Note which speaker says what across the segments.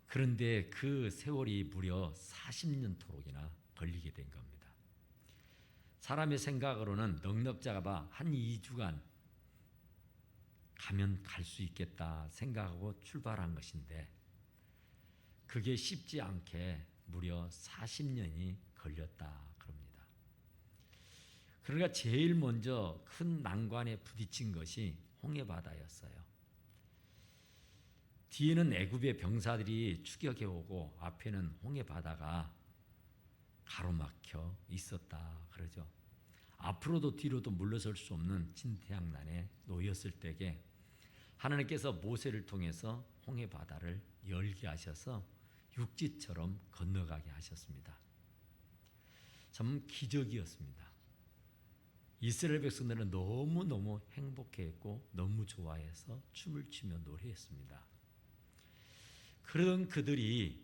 Speaker 1: 그런데 그 세월이 무려 40년토록이나 걸리게 된 겁니다. 사람의 생각으로는 넉넉 잡아 한 2주간 가면 갈 수 있겠다 생각하고 출발한 것인데 그게 쉽지 않게 무려 40년이 걸렸다 그럽니다. 그러니까 제일 먼저 큰 난관에 부딪힌 것이 홍해바다였어요. 뒤에는 애굽의 병사들이 추격해 오고 앞에는 홍해바다가 가로막혀 있었다 그러죠. 앞으로도 뒤로도 물러설 수 없는 진퇴양난에 놓였을 때에 하나님께서 모세를 통해서 홍해바다를 열게 하셔서 육지처럼 건너가게 하셨습니다. 참 기적이었습니다. 이스라엘 백성들은 너무너무 행복해했고 너무 좋아해서 춤을 추며 노래했습니다. 그런 그들이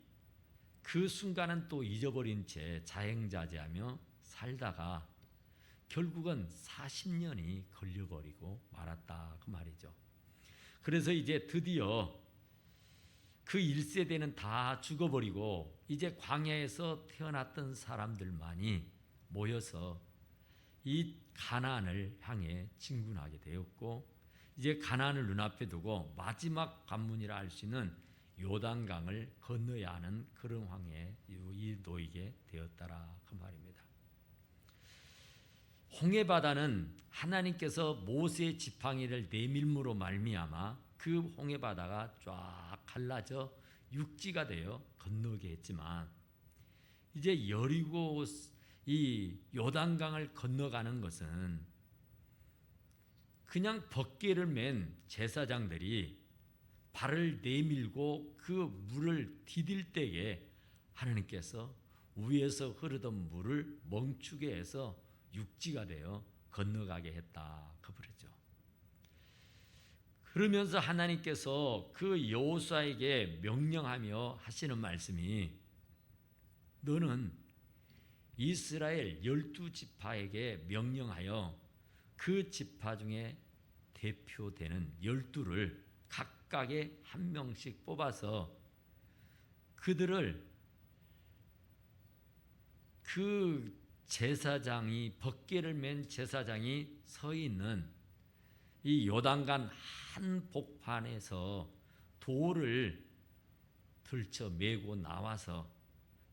Speaker 1: 그 순간은 또 잊어버린 채 자행자제하며 살다가 결국은 40년이 걸려버리고 말았다 그 말이죠. 그래서 이제 드디어 그 1세대는 다 죽어버리고 이제 광야에서 태어났던 사람들만이 모여서 이 가나안을 향해 진군하게 되었고 이제 가나안을 눈앞에 두고 마지막 관문이라 할 수 있는 요단강을 건너야 하는 그런 황해에 놓이게 되었다라 그 말입니다. 홍해바다는 하나님께서 모세의 지팡이를 내밀므로 말미암아 그 홍해바다가 쫙 갈라져 육지가 되어 건너게 했지만 이제 여리고 이 요단강을 건너가는 것은 그냥 벗개를 맨 제사장들이 발을 내밀고 그 물을 디딜 때에 하나님께서 위에서 흐르던 물을 멈추게 해서 육지가 되어 건너가게 했다 그 말이죠. 그러면서 하나님께서 그 여호수아에게 명령하며 하시는 말씀이 너는 이스라엘 12지파에게 명령하여 그 지파 중에 대표되는 12를 각각의 한 명씩 뽑아서 그들을 그 제사장이 벗개를 맨 제사장이 서 있는 이 요단강 한 복판에서 돌을 들쳐 메고 나와서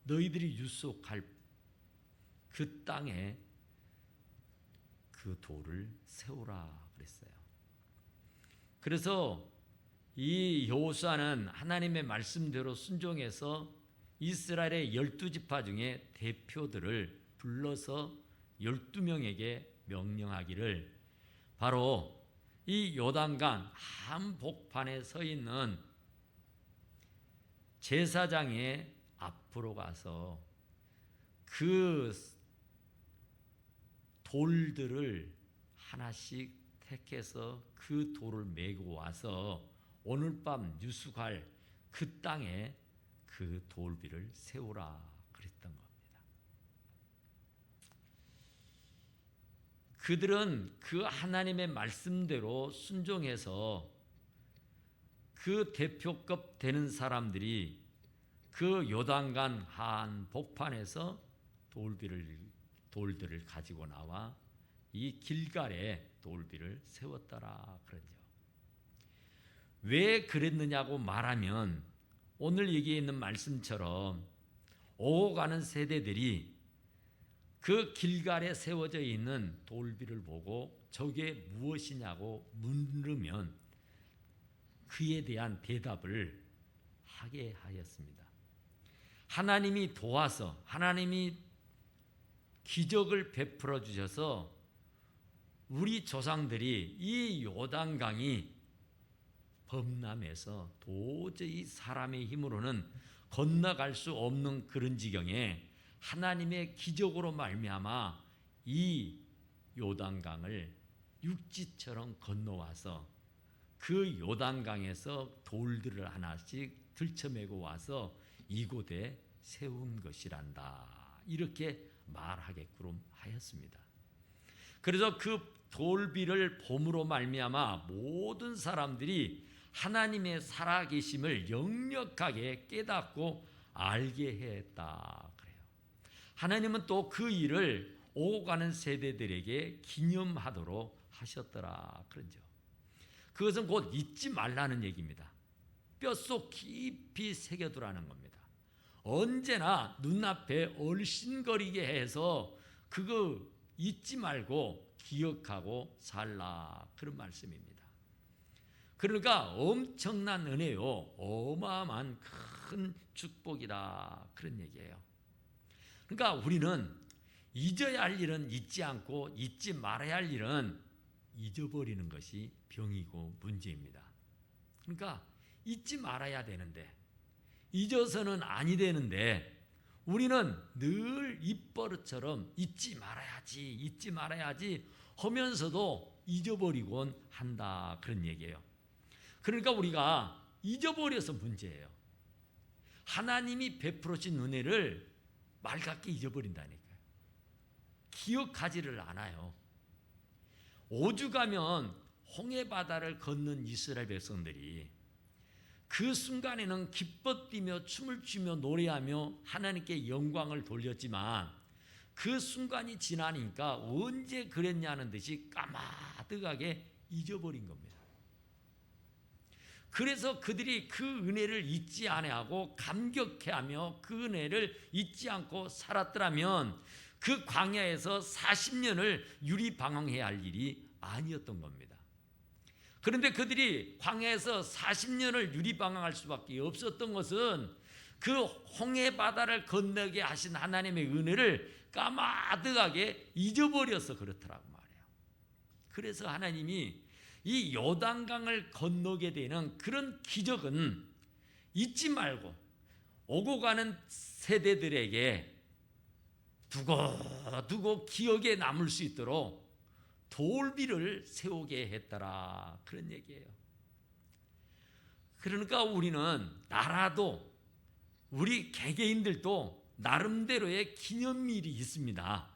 Speaker 1: 너희들이 유숙할 그 땅에 그 돌을 세우라 그랬어요. 그래서 이 여호수아는 하나님의 말씀대로 순종해서 이스라엘의 12지파 중에 대표들을 불러서 12명에게 명령하기를 바로 이 요단강 한복판에 서 있는 제사장의 앞으로 가서 그 돌들을 하나씩 택해서 그 돌을 메고 와서 오늘 밤 유숙할 그 땅에 그 돌비를 세우라 그랬던 겁니다. 그들은 그 하나님의 말씀대로 순종해서 그 대표급 되는 사람들이 그 요단강 한 복판에서 돌들을 가지고 나와 이 길갈에 돌비를 세웠더라 그러죠. 왜 그랬느냐고 말하면 오늘 여기에 있는 말씀처럼 오가는 세대들이 그 길갈에 세워져 있는 돌비를 보고 저게 무엇이냐고 물으면 그에 대한 대답을 하게 하였습니다. 하나님이 도와서 하나님이 기적을 베풀어 주셔서 우리 조상들이 이 요단강이 범람해서 도저히 사람의 힘으로는 건너갈 수 없는 그런 지경에 하나님의 기적으로 말미암아 이 요단강을 육지처럼 건너와서 그 요단강에서 돌들을 하나씩 들쳐매고 와서 이곳에 세운 것이란다. 이렇게 말하게끔 하였습니다. 그래서 그 돌비를 봄으로 말미암아 모든 사람들이 하나님의 살아계심을 역력하게 깨닫고 알게 했다 그래요. 하나님은 또 그 일을 오가는 세대들에게 기념하도록 하셨더라 그러죠. 그것은 곧 잊지 말라는 얘기입니다. 뼛속 깊이 새겨두라는 겁니다. 언제나 눈앞에 얼씬거리게 해서 그거 잊지 말고 기억하고 살라 그런 말씀입니다. 그러니까 엄청난 은혜요, 어마어마한 큰 축복이다 그런 얘기예요. 그러니까 우리는 잊어야 할 일은 잊지 않고 잊지 말아야 할 일은 잊어버리는 것이 병이고 문제입니다. 그러니까 잊지 말아야 되는데, 잊어서는 아니 되는데, 우리는 늘 입버릇처럼 잊지 말아야지 하면서도 잊어버리곤 한다 그런 얘기예요. 그러니까 우리가 잊어버려서 문제예요. 하나님이 베풀어진 은혜를 말같게 잊어버린다니까요. 기억하지를 않아요. 오죽하면 홍해바다를 건넌 이스라엘 백성들이 그 순간에는 기뻐 뛰며 춤을 추며 노래하며 하나님께 영광을 돌렸지만 그 순간이 지나니까 언제 그랬냐는 듯이 까마득하게 잊어버린 겁니다. 그래서 그들이 그 은혜를 잊지 아니하고 감격해하며 그 은혜를 잊지 않고 살았더라면 그 광야에서 40년을 유리방황해야 할 일이 아니었던 겁니다. 그런데 그들이 광야에서 40년을 유리방황할 수밖에 없었던 것은 그 홍해바다를 건너게 하신 하나님의 은혜를 까마득하게 잊어버려서 그렇더라고 말이에요. 그래서 하나님이 이 요단강을 건너게 되는 그런 기적은 잊지 말고 오고 가는 세대들에게 두고 기억에 남을 수 있도록 돌비를 세우게 했더라 그런 얘기예요. 그러니까 우리는 나라도 우리 개개인들도 나름대로의 기념일이 있습니다.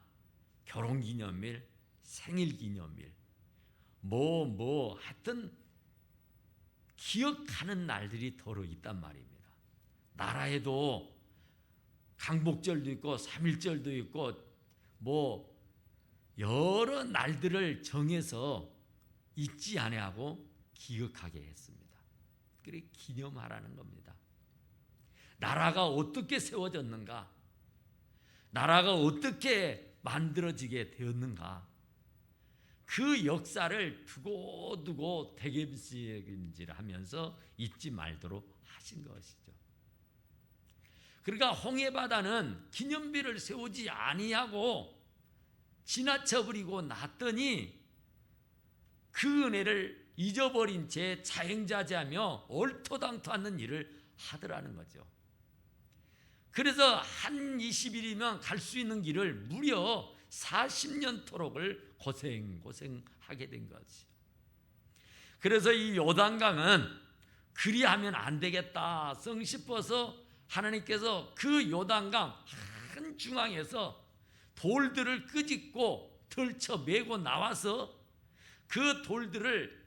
Speaker 1: 결혼기념일, 생일기념일, 하여튼 기억하는 날들이 더러 있단 말입니다. 나라에도 강복절도 있고 3.1절도 있고 여러 날들을 정해서 잊지 아니하고 기억하게 했습니다. 그래 기념하라는 겁니다. 나라가 어떻게 세워졌는가? 나라가 어떻게 만들어지게 되었는가? 그 역사를 두고 대견질하면서 잊지 말도록 하신 것이죠. 그러니까 홍해바다는 기념비를 세우지 아니하고 지나쳐버리고 놨더니 그 은혜를 잊어버린 채 자행자재하며 얼토당토 않는 일을 하더라는 거죠. 그래서 한 20일이면 갈 수 있는 길을 무려 40년 토록을 고생하게 된 거지. 그래서 이 요단강은 그리하면 안 되겠다 성 싶어서 하나님께서 그 요단강 한 중앙에서 돌들을 끄집고 덜쳐 메고 나와서 그 돌들을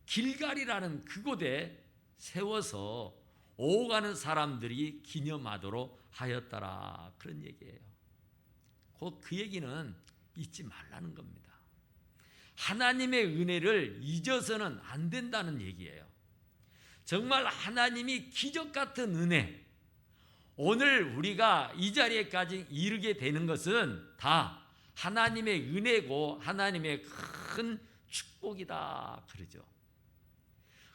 Speaker 1: 길갈이라는 그곳에 세워서 오가는 사람들이 기념하도록 하였더라 그런 얘기예요. 곧 그 얘기는 잊지 말라는 겁니다. 하나님의 은혜를 잊어서는 안 된다는 얘기예요. 정말 하나님이 기적 같은 은혜, 오늘 우리가 이 자리에까지 이르게 되는 것은 다 하나님의 은혜고 하나님의 큰 축복이다 그러죠.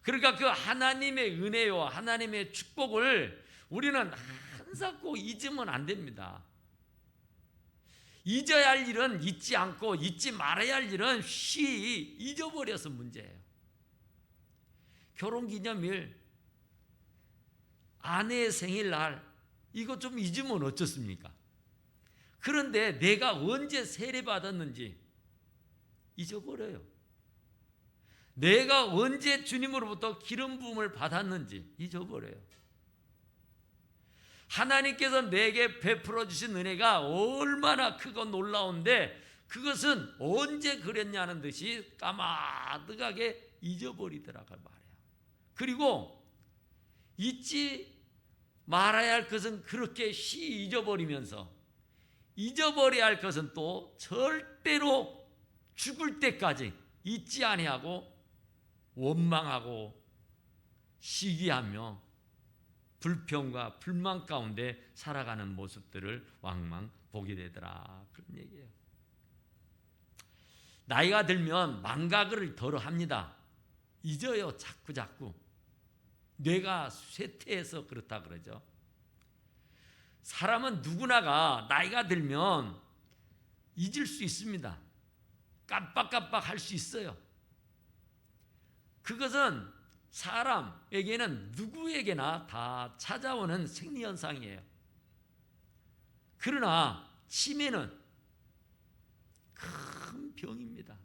Speaker 1: 그러니까 그 하나님의 은혜요 하나님의 축복을 우리는 항상 꼭 잊으면 안 됩니다. 잊어야 할 일은 잊지 않고 잊지 말아야 할 일은 쉬이 잊어버려서 문제예요. 결혼기념일, 아내의 생일날 이거 좀 잊으면 어쩌습니까? 그런데 내가 언제 세례받았는지 잊어버려요. 내가 언제 주님으로부터 기름 부음을 받았는지 잊어버려요. 하나님께서 내게 베풀어 주신 은혜가 얼마나 크고 놀라운데 그것은 언제 그랬냐는 듯이 까마득하게 잊어버리더라고 말이야. 그리고 잊지 말아야 할 것은 그렇게 잊어버리면서 잊어버려야 할 것은 또 절대로 죽을 때까지 잊지 아니하고 원망하고 시기하며 불평과 불만 가운데 살아가는 모습들을 왕왕 보게 되더라. 그런 얘기예요. 나이가 들면 망각을 덜어 합니다. 잊어요. 자꾸. 뇌가 쇠퇴해서 그렇다 그러죠. 사람은 누구나가 나이가 들면 잊을 수 있습니다. 깜빡깜빡 할 수 있어요. 그것은 사람에게는 누구에게나 다 찾아오는 생리현상이에요. 그러나 치매는 큰 병입니다.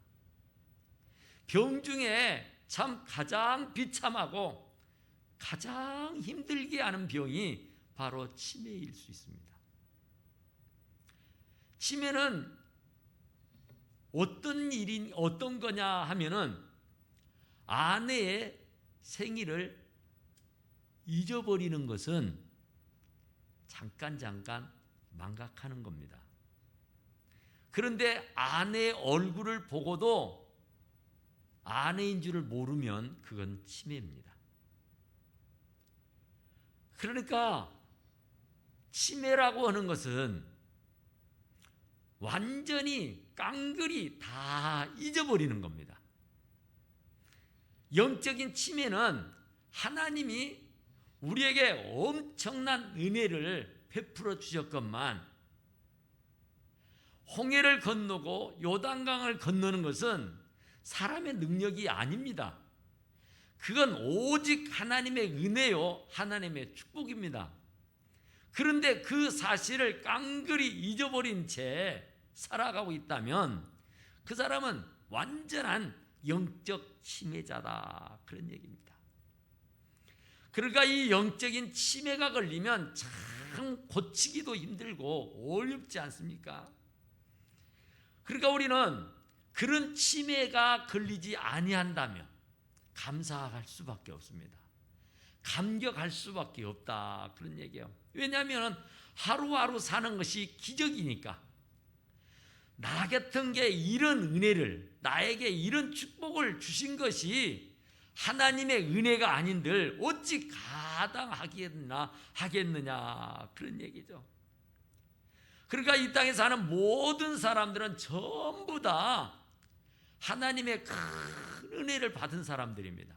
Speaker 1: 병 중에 참 가장 비참하고 가장 힘들게 하는 병이 바로 치매일 수 있습니다. 치매는 어떤 거냐 하면은 아내의 생일을 잊어버리는 것은 잠깐 망각하는 겁니다. 그런데 아내의 얼굴을 보고도 아내인 줄을 모르면 그건 치매입니다. 그러니까 치매라고 하는 것은 완전히 깡그리 다 잊어버리는 겁니다. 영적인 치매는 하나님이 우리에게 엄청난 은혜를 베풀어 주셨건만 홍해를 건너고 요단강을 건너는 것은 사람의 능력이 아닙니다. 그건 오직 하나님의 은혜요, 하나님의 축복입니다. 그런데 그 사실을 깡그리 잊어버린 채 살아가고 있다면 그 사람은 완전한 영적 치매자다, 그런 얘기입니다. 그러니까 이 영적인 치매가 걸리면 참 고치기도 힘들고 어렵지 않습니까? 그러니까 우리는 그런 치매가 걸리지 아니한다면 감사할 수밖에 없습니다. 감격할 수밖에 없다, 그런 얘기예요. 왜냐하면 하루하루 사는 것이 기적이니까. 나 같은 게 이런 은혜를, 나에게 이런 축복을 주신 것이 하나님의 은혜가 아닌들 어찌 가당하겠느냐 그런 얘기죠. 그러니까 이 땅에 사는 모든 사람들은 전부 다 하나님의 큰 은혜를 받은 사람들입니다.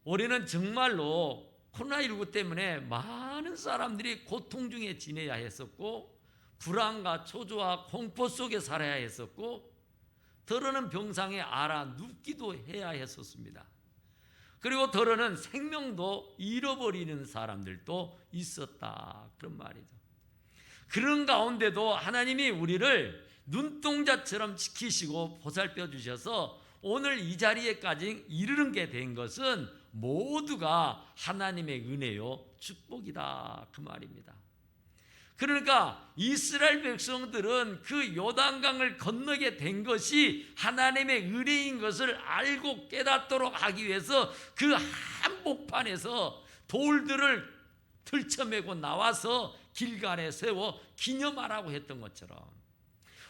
Speaker 1: 올해는 정말로 코로나19 때문에 많은 사람들이 고통 중에 지내야 했었고, 불안과 초조와 공포 속에 살아야 했었고, 더러는 병상에 앓아 눕기도 해야 했었습니다. 그리고 더러는 생명도 잃어버리는 사람들도 있었다, 그런 말이죠. 그런 가운데도 하나님이 우리를 눈동자처럼 지키시고 보살펴 주셔서 오늘 이 자리에까지 이르는 게 된 것은 모두가 하나님의 은혜요 축복이다, 그 말입니다. 그러니까 이스라엘 백성들은 그 요단강을 건너게 된 것이 하나님의 은혜인 것을 알고 깨닫도록 하기 위해서 그 한복판에서 돌들을 들쳐매고 나와서 길갈에 세워 기념하라고 했던 것처럼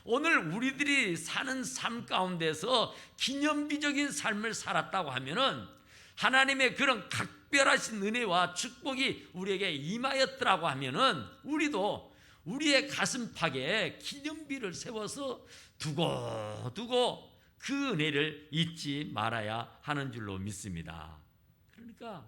Speaker 1: 오늘 우리들이 사는 삶 가운데서 기념비적인 삶을 살았다고 하면은 하나님의 그런 각별하신 은혜와 축복이 우리에게 임하였더라고 하면은 우리도 우리의 가슴팍에 기념비를 세워서 두고 그 은혜를 잊지 말아야 하는 줄로 믿습니다. 그러니까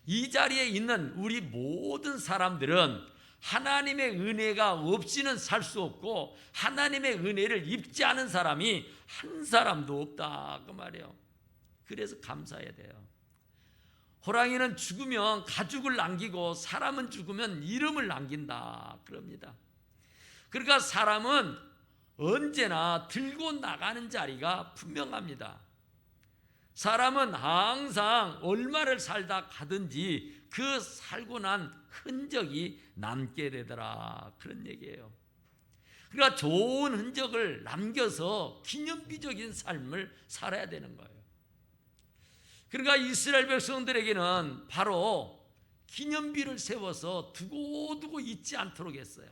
Speaker 1: 이 자리에 있는 우리 모든 사람들은 하나님의 은혜가 없이는 살 수 없고 하나님의 은혜를 입지 않은 사람이 한 사람도 없다, 그 말이에요. 그래서 감사해야 돼요. 호랑이는 죽으면 가죽을 남기고 사람은 죽으면 이름을 남긴다, 그럽니다. 그러니까 사람은 언제나 들고 나가는 자리가 분명합니다. 사람은 항상 얼마를 살다 가든지 그 살고 난 흔적이 남게 되더라, 그런 얘기예요. 그러니까 좋은 흔적을 남겨서 기념비적인 삶을 살아야 되는 거예요. 그러니까 이스라엘 백성들에게는 바로 기념비를 세워서 두고두고 잊지 않도록 했어요.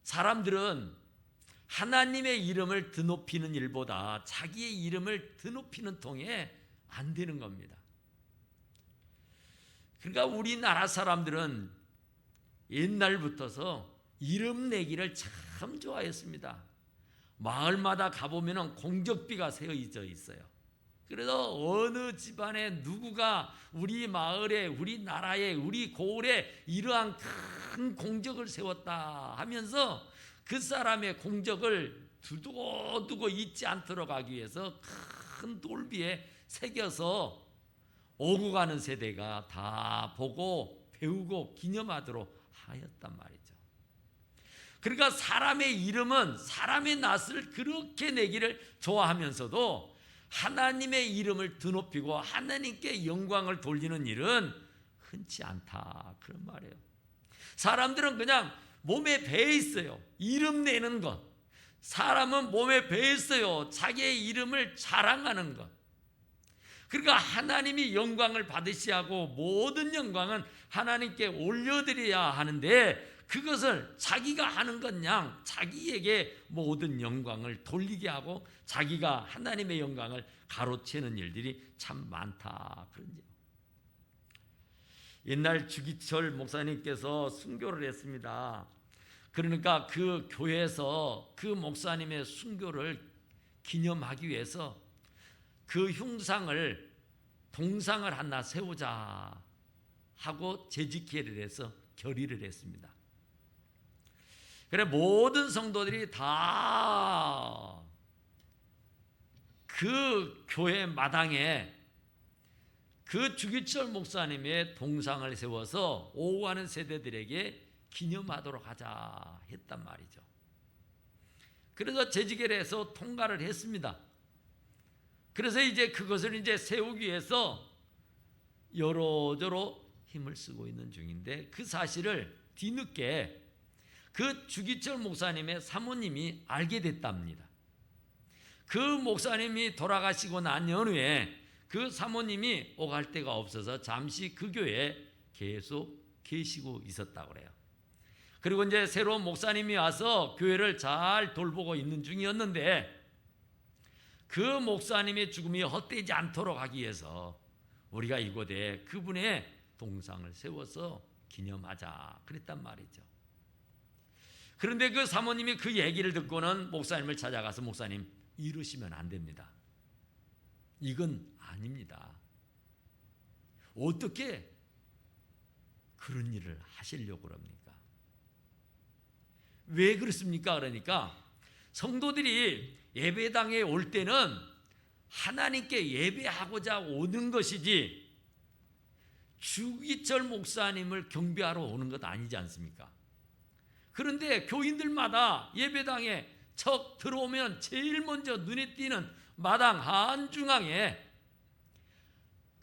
Speaker 1: 사람들은 하나님의 이름을 드높이는 일보다 자기의 이름을 드높이는 통에 안 되는 겁니다. 그러니까 우리나라 사람들은 옛날부터서 이름 내기를 참 좋아했습니다. 마을마다 가보면 공적비가 세워져 있어요. 그래서 어느 집안에 누구가 우리 마을에, 우리 나라에, 우리 고을에 이러한 큰 공적을 세웠다 하면서 그 사람의 공적을 두고두고 잊지 않도록 하기 위해서 큰 돌비에 새겨서 오고 가는 세대가 다 보고 배우고 기념하도록 하였단 말이죠. 그러니까 사람의 이름은 사람의 낯을 그렇게 내기를 좋아하면서도 하나님의 이름을 드높이고 하나님께 영광을 돌리는 일은 흔치 않다, 그런 말이에요. 사람들은 그냥 몸에 배에 있어요. 이름 내는 것. 사람은 몸에 배에 있어요. 자기의 이름을 자랑하는 것. 그러니까 하나님이 영광을 받으셔야 하고 모든 영광은 하나님께 올려드려야 하는데 그것을 자기가 하는 것 양 자기에게 모든 영광을 돌리게 하고 자기가 하나님의 영광을 가로채는 일들이 참 많다, 그런지. 옛날 주기철 목사님께서 순교를 했습니다. 그러니까 그 교회에서 그 목사님의 순교를 기념하기 위해서 그 흉상을 동상을 하나 세우자 하고 재직회를 해서 결의를 했습니다. 그래 모든 성도들이 다 그 교회 마당에 그 주기철 목사님의 동상을 세워서 오고 가는 세대들에게 기념하도록 하자 했단 말이죠. 그래서 재직회를 해서 통과를 했습니다. 그래서 이제 그것을 이제 세우기 위해서 여러저러 힘을 쓰고 있는 중인데 그 사실을 뒤늦게 그 주기철 목사님의 사모님이 알게 됐답니다. 그 목사님이 돌아가시고 난 연후에 그 사모님이 오갈 데가 없어서 잠시 그 교회에 계속 계시고 있었다고 그래요. 그리고 이제 새로운 목사님이 와서 교회를 잘 돌보고 있는 중이었는데 그 목사님의 죽음이 헛되지 않도록 하기 위해서 우리가 이곳에 그분의 동상을 세워서 기념하자 그랬단 말이죠. 그런데 그 사모님이 그 얘기를 듣고는 목사님을 찾아가서 목사님 이러시면 안 됩니다. 이건 아닙니다. 어떻게 그런 일을 하시려고 그럽니까? 왜 그렇습니까? 그러니까 성도들이 예배당에 올 때는 하나님께 예배하고자 오는 것이지 주기철 목사님을 경배하러 오는 것 아니지 않습니까? 그런데 교인들마다 예배당에 척 들어오면 제일 먼저 눈에 띄는 마당 한중앙에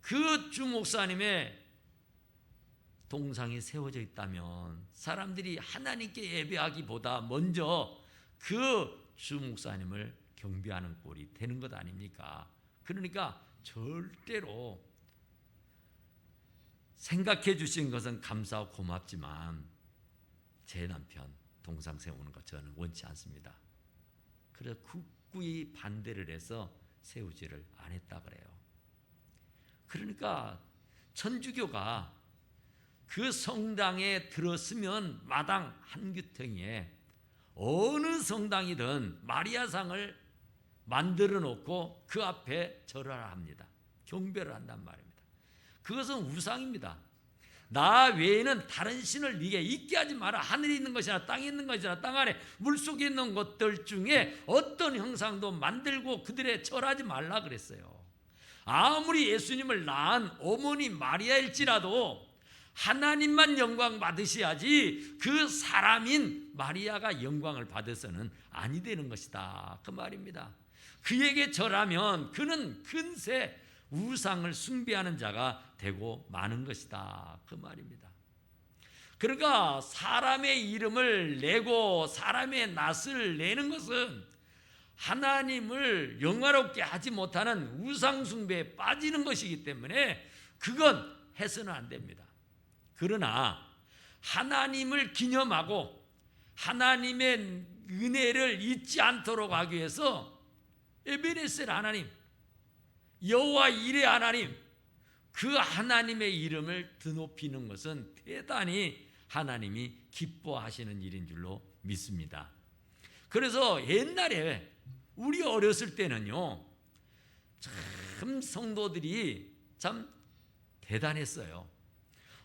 Speaker 1: 그 주 목사님의 동상이 세워져 있다면 사람들이 하나님께 예배하기보다 먼저 그 주 목사님을 경배하는 꼴이 되는 것 아닙니까? 그러니까 절대로 생각해 주신 것은 감사하고 고맙지만 제 남편 동상 세우는 것 저는 원치 않습니다. 그래서 굳고이 반대를 해서 세우지를 안 했다 그래요. 그러니까 천주교가 그 성당에 들었으면 마당 한규통에 어느 성당이든 마리아상을 만들어 놓고 그 앞에 절을 합니다. 경배를 한단 말입니다. 그것은 우상입니다. 나 외에는 다른 신을 네게 있게 하지 마라. 하늘에 있는 것이나 땅에 있는 것이나 땅 아래 물속에 있는 것들 중에 어떤 형상도 만들고 그들의 절하지 말라 그랬어요. 아무리 예수님을 낳은 어머니 마리아일지라도 하나님만 영광 받으셔야지 그 사람인 마리아가 영광을 받아서는 아니 되는 것이다, 그 말입니다. 그에게 절하면 그는 금세 우상을 숭배하는 자가 되고 마는 것이다, 그 말입니다. 그러니까 사람의 이름을 내고 사람의 낯을 내는 것은 하나님을 영화롭게 하지 못하는 우상숭배에 빠지는 것이기 때문에 그건 해서는 안 됩니다. 그러나 하나님을 기념하고 하나님의 은혜를 잊지 않도록 하기 위해서 에베네셀 하나님, 여호와 이레 하나님, 그 하나님의 이름을 드높이는 것은 대단히 하나님이 기뻐하시는 일인 줄로 믿습니다. 그래서 옛날에 우리 어렸을 때는요, 참 성도들이 참 대단했어요.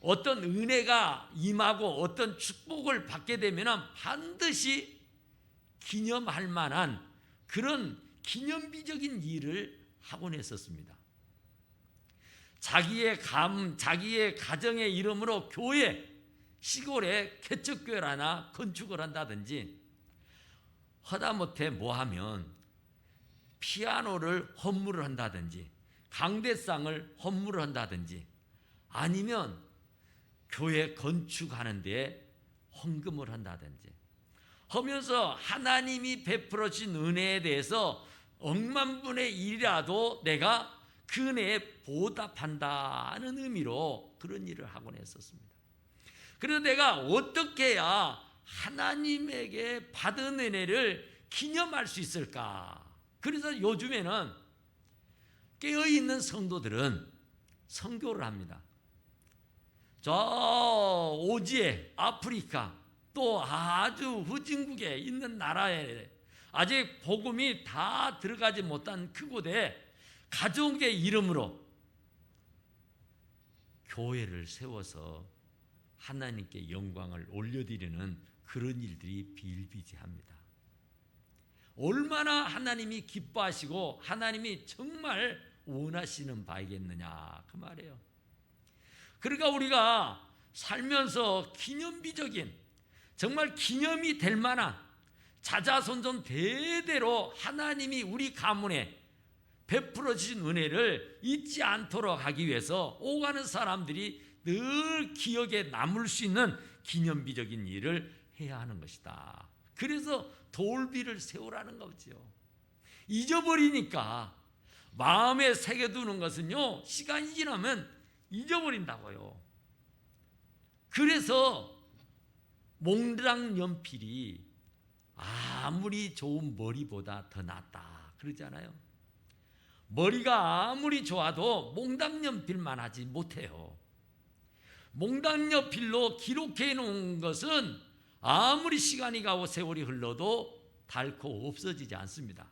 Speaker 1: 어떤 은혜가 임하고 어떤 축복을 받게 되면 반드시 기념할 만한 그런 기념비적인 일을 하곤 했었습니다. 자기의 가정의 이름으로 교회, 시골에 개척교회를 하나 건축을 한다든지, 하다못해 뭐하면 피아노를 헌물을 한다든지, 강대상을 헌물을 한다든지, 아니면 교회 건축하는 데에 헌금을 한다든지 하면서 하나님이 베풀어 주신 은혜에 대해서 억만분의 1이라도 내가 그 은혜에 보답한다는 의미로 그런 일을 하곤 했었습니다. 그래서 내가 어떻게 해야 하나님에게 받은 은혜를 기념할 수 있을까? 그래서 요즘에는 깨어있는 성도들은 선교를 합니다. 저 오지에, 아프리카, 또 아주 후진국에 있는 나라에 아직 복음이 다 들어가지 못한 그곳에 가족의 이름으로 교회를 세워서 하나님께 영광을 올려드리는 그런 일들이 비일비재합니다. 얼마나 하나님이 기뻐하시고 하나님이 정말 원하시는 바이겠느냐 그 말이에요. 그러니까 우리가 살면서 기념비적인, 정말 기념이 될 만한 자자손손 대대로 하나님이 우리 가문에 베풀어 주신 은혜를 잊지 않도록 하기 위해서 오가는 사람들이 늘 기억에 남을 수 있는 기념비적인 일을 해야 하는 것이다. 그래서 돌비를 세우라는 거죠. 잊어버리니까 마음에 새겨두는 것은요, 시간이 지나면 잊어버린다고요. 그래서 몽드랑 연필이 아무리 좋은 머리보다 더 낫다 그러잖아요. 머리가 아무리 좋아도 몽당 연필만 하지 못해요. 몽당 연필로 기록해 놓은 것은 아무리 시간이 가고 세월이 흘러도 닳고 없어지지 않습니다.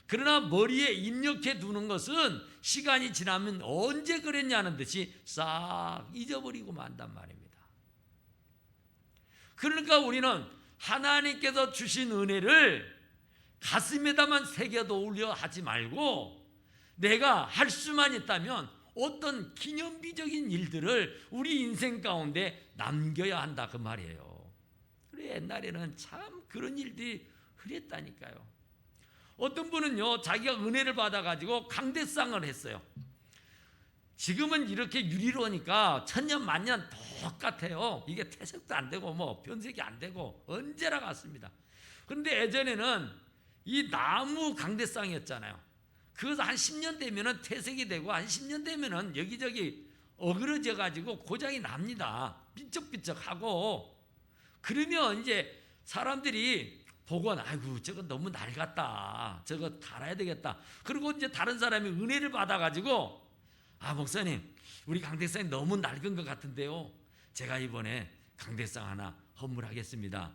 Speaker 1: 그러나 머리에 입력해 두는 것은 시간이 지나면 언제 그랬냐는 듯이 싹 잊어버리고 만단 말입니다. 그러니까 우리는 하나님께서 주신 은혜를 가슴에다만 새겨놓으려 하지 말고 내가 할 수만 있다면 어떤 기념비적인 일들을 우리 인생 가운데 남겨야 한다 그 말이에요. 그래, 옛날에는 참 그런 일들이 흔했다니까요. 어떤 분은요, 자기가 은혜를 받아가지고 강대상을 했어요. 지금은 이렇게 유리로 하니까 천년 만년 똑같아요. 이게 퇴색도 안 되고 뭐 변색이 안 되고 언제나 같습니다. 그런데 예전에는 이 나무 강대상이었잖아요. 그래서 한 10년 되면은 퇴색이 되고 한 10년 되면은 여기저기 어그러져 가지고 고장이 납니다. 삐쩍삐쩍하고. 그러면 이제 사람들이 보건 아이고 저거 너무 낡았다. 저거 갈아야 되겠다. 그리고 이제 다른 사람이 은혜를 받아 가지고 아, 목사님, 우리 강대상이 너무 낡은 것 같은데요. 제가 이번에 강대상 하나 헌물하겠습니다.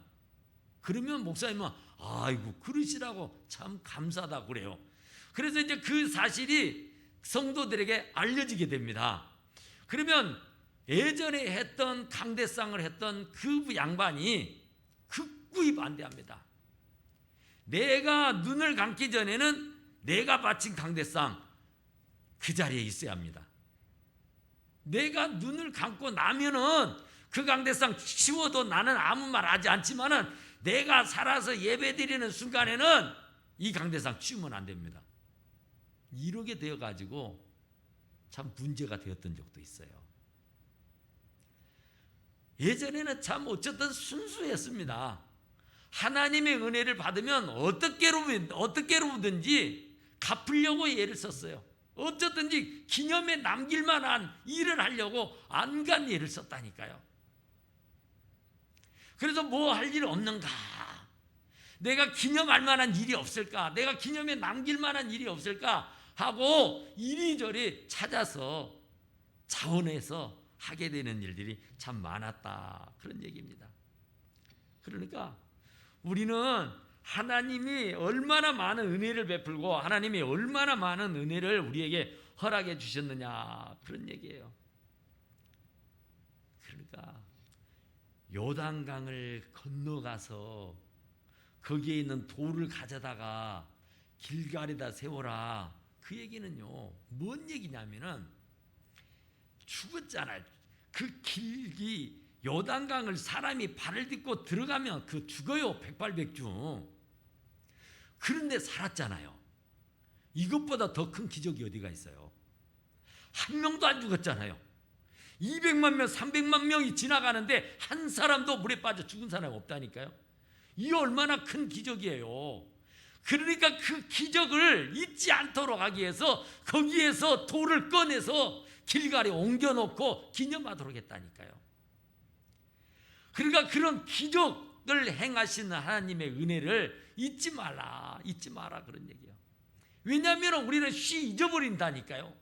Speaker 1: 그러면 목사님은 아이고 그러시라고 참 감사하다 그래요. 그래서 이제 그 사실이 성도들에게 알려지게 됩니다. 그러면 예전에 했던 강대상을 했던 그 양반이 극구히 반대합니다. 내가 눈을 감기 전에는 내가 바친 강대상 그 자리에 있어야 합니다. 내가 눈을 감고 나면은 그 강대상 치워도 나는 아무 말 하지 않지만은 내가 살아서 예배 드리는 순간에는 이 강대상 치우면 안 됩니다. 이렇게 되어가지고 참 문제가 되었던 적도 있어요. 예전에는 참 어쨌든 순수했습니다. 하나님의 은혜를 받으면 어떻게로든지 갚으려고 애를 썼어요. 어쩌든지 기념에 남길 만한 일을 하려고 안간 애를 썼다니까요. 그래서 뭐 할 일 없는가? 내가 기념할 만한 일이 없을까? 내가 기념에 남길 만한 일이 없을까? 하고 이리저리 찾아서 자원해서 하게 되는 일들이 참 많았다. 그런 얘기입니다. 그러니까 우리는 하나님이 얼마나 많은 은혜를 베풀고 하나님이 얼마나 많은 은혜를 우리에게 허락해 주셨느냐, 그런 얘기예요. 그러니까 요단강을 건너가서 거기에 있는 돌을 가져다가 길갈에다 세워라, 그 얘기는요 뭔 얘기냐면은 죽었잖아요. 그 길기 요단강을 사람이 발을 딛고 들어가면 그 죽어요, 백발백중. 그런데 살았잖아요. 이것보다 더 큰 기적이 어디가 있어요? 한 명도 안 죽었잖아요. 200만 명, 300만 명이 지나가는데 한 사람도 물에 빠져 죽은 사람이 없다니까요. 이 얼마나 큰 기적이에요. 그러니까 그 기적을 잊지 않도록 하기 위해서 거기에서 돌을 꺼내서 길갈에 옮겨놓고 기념하도록 했다니까요. 그러니까 그런 기적을 행하시는 하나님의 은혜를 잊지 마라 그런 얘기예요. 왜냐하면 우리는 쉬 잊어버린다니까요.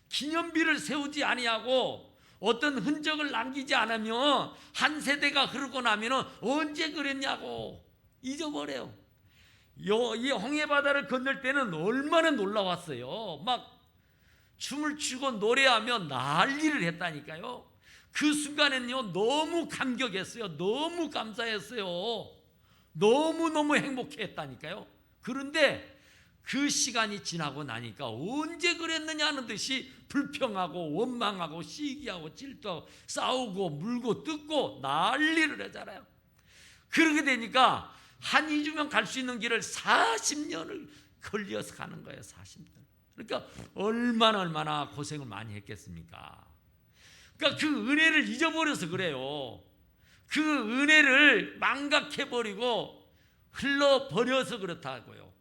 Speaker 1: 기념비를 세우지 아니하고 어떤 흔적을 남기지 않으면 한 세대가 흐르고 나면 언제 그랬냐고 잊어버려요. 이 홍해바다를 건널 때는 얼마나 놀라웠어요. 막 춤을 추고 노래하며 난리를 했다니까요. 그 순간에는요 너무 감격했어요. 너무 감사했어요. 너무너무 행복했다니까요. 그런데 그 시간이 지나고 나니까 언제 그랬느냐 하는 듯이 불평하고 원망하고 시기하고 질투하고 싸우고 물고 뜯고 난리를 하잖아요. 그렇게 되니까 한 2주면 갈 수 있는 길을 40년을 걸려서 가는 거예요. 40년. 그러니까 얼마나 고생을 많이 했겠습니까? 그러니까 그 은혜를 잊어버려서 그래요. 그 은혜를 망각해버리고 흘러버려서 그렇다고요.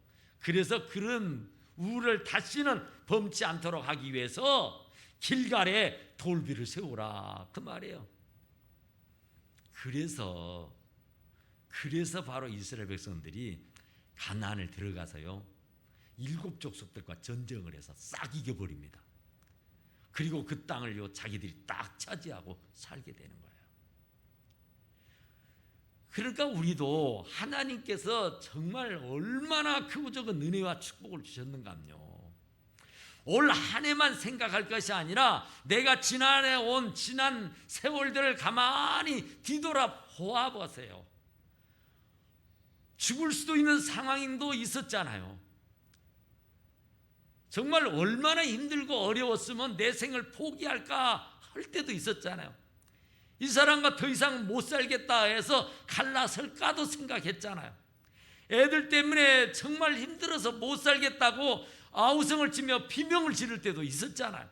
Speaker 1: 그래서 그런 우를 다시는 범치 않도록 하기 위해서 길갈에 돌비를 세우라, 그 말이에요. 그래서 바로 이스라엘 백성들이 가나안을 들어가서요 7 족속들과 전쟁을 해서 싹 이겨버립니다. 그리고 그 땅을요 자기들이 딱 차지하고 살게 되는 거예요. 그러니까 우리도 하나님께서 정말 얼마나 크고 적은 은혜와 축복을 주셨는가요. 올 한 해만 생각할 것이 아니라 내가 지난 세월들을 가만히 뒤돌아 보세요. 죽을 수도 있는 상황도 있었잖아요. 정말 얼마나 힘들고 어려웠으면 내 생을 포기할까 할 때도 있었잖아요. 이 사람과 더 이상 못 살겠다 해서 갈라설까도 생각했잖아요. 애들 때문에 정말 힘들어서 못 살겠다고 아우성을 치며 비명을 지를 때도 있었잖아요.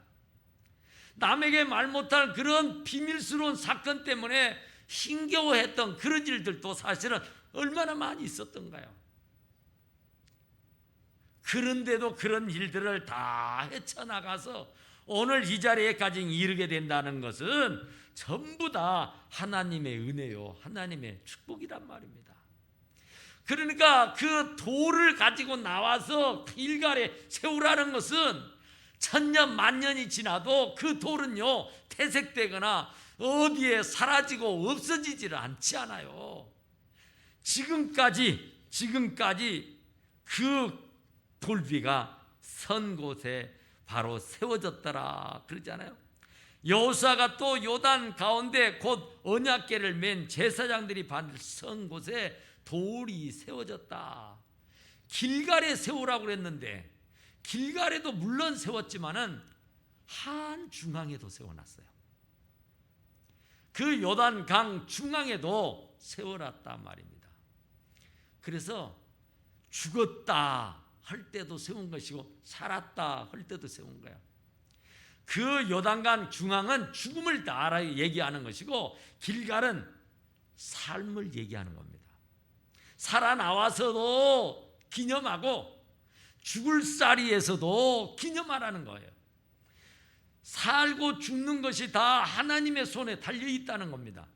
Speaker 1: 남에게 말 못할 그런 비밀스러운 사건 때문에 힘겨워했던 그런 일들도 사실은 얼마나 많이 있었던가요. 그런데도 그런 일들을 다 헤쳐나가서 오늘 이 자리에까지 이르게 된다는 것은 전부 다 하나님의 은혜요, 하나님의 축복이란 말입니다. 그러니까 그 돌을 가지고 나와서 길갈에 세우라는 것은 천년 만년이 지나도 그 돌은요 퇴색되거나 어디에 사라지고 없어지지를 않지 않아요. 지금까지 그 돌비가 선 곳에 바로 세워졌더라 그러잖아요. 여호수아가 또 요단 가운데 곧 언약궤를 맨 제사장들이 받을 선 곳에 돌이 세워졌다. 길갈에 세우라고 그랬는데 길갈에도 물론 세웠지만은 한 중앙에도 세워놨어요. 그 요단강 중앙에도 세워놨단 말입니다. 그래서 죽었다 할 때도 세운 것이고 살았다 할 때도 세운 거야. 그 요단강 중앙은 죽음을 얘기하는 것이고 길갈은 삶을 얘기하는 겁니다. 살아나와서도 기념하고 죽을 자리에서도 기념하라는 거예요. 살고 죽는 것이 다 하나님의 손에 달려 있다는 겁니다.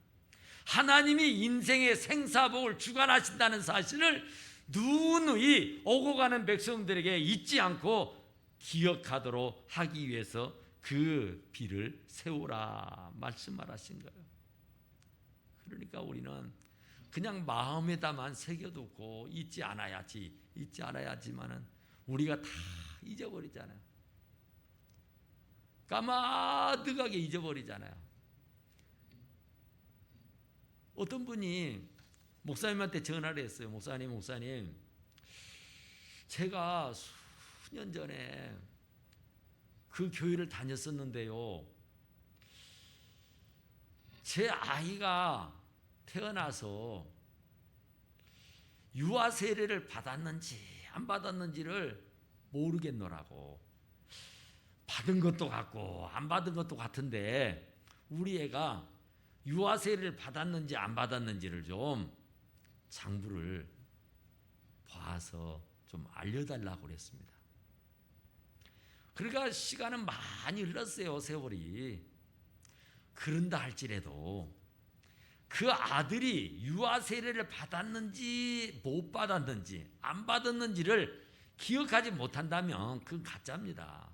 Speaker 1: 하나님이 인생의 생사복을 주관하신다는 사실을 누누이 오고 가는 백성들에게 잊지 않고 기억하도록 하기 위해서 그 비를 세우라 말씀하신 거예요. 그러니까 우리는 그냥 마음에다만 새겨두고 잊지 않아야지만은 우리가 다 잊어버리잖아요. 까마득하게 잊어버리잖아요. 어떤 분이 목사님한테 전화를 했어요. 목사님, 제가 수년 전에 그 교회를 다녔었는데요, 제 아이가 태어나서 유아 세례를 받았는지 안 받았는지를 모르겠노라고. 받은 것도 같고 안 받은 것도 같은데 우리 애가 유아 세례를 받았는지 안 받았는지를 좀 장부를 봐서 좀 알려달라고 그랬습니다. 그러니까 시간은 많이 흘렀어요. 세월이. 그런다 할지라도 그 아들이 유아 세례를 받았는지 못 받았는지 안 받았는지를 기억하지 못한다면 그건 가짜입니다.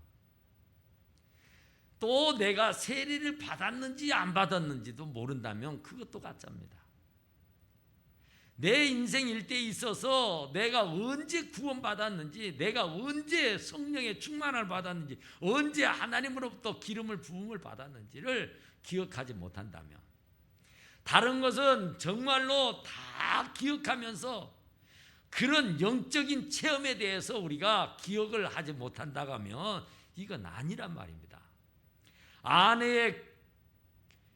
Speaker 1: 또 내가 세례를 받았는지 안 받았는지도 모른다면 그것도 가짜입니다. 내 인생 일대에 있어서 내가 언제 구원받았는지, 내가 언제 성령의 충만을 받았는지, 언제 하나님으로부터 기름을 부음을 받았는지를 기억하지 못한다면, 다른 것은 정말로 다 기억하면서 그런 영적인 체험에 대해서 우리가 기억을 하지 못한다고 하면 이건 아니란 말입니다. 아내의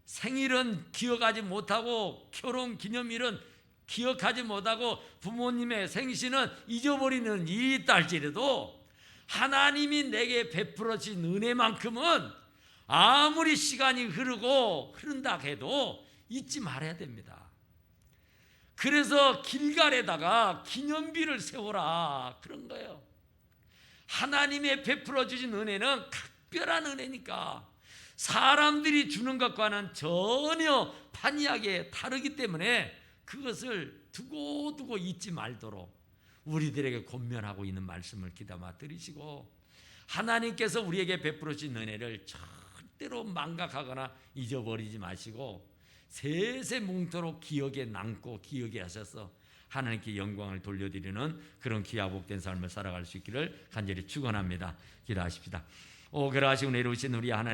Speaker 1: 생일은 기억하지 못하고 결혼 기념일은 기억하지 못하고 부모님의 생신은 잊어버리는 일이 있다 할지라도 하나님이 내게 베풀어 주신 은혜만큼은 아무리 시간이 흐른다 해도 잊지 말아야 됩니다. 그래서 길갈에다가 기념비를 세워라 그런 거예요. 하나님의 베풀어 주신 은혜는 각별한 은혜니까 사람들이 주는 것과는 전혀 판이하게 다르기 때문에 그것을 두고 잊지 말도록 우리들에게 권면하고 있는 말씀을 귀담아 들으시고, 하나님께서 우리에게 베풀어 주신 은혜를 절대로 망각하거나 잊어버리지 마시고 세세뭉토록 기억에 남고 기억에 하셔서 하나님께 영광을 돌려드리는 그런 귀하복된 삶을 살아갈 수 있기를 간절히 축원합니다. 기도하십시다. 그러하시고 내려오신 우리 하나님,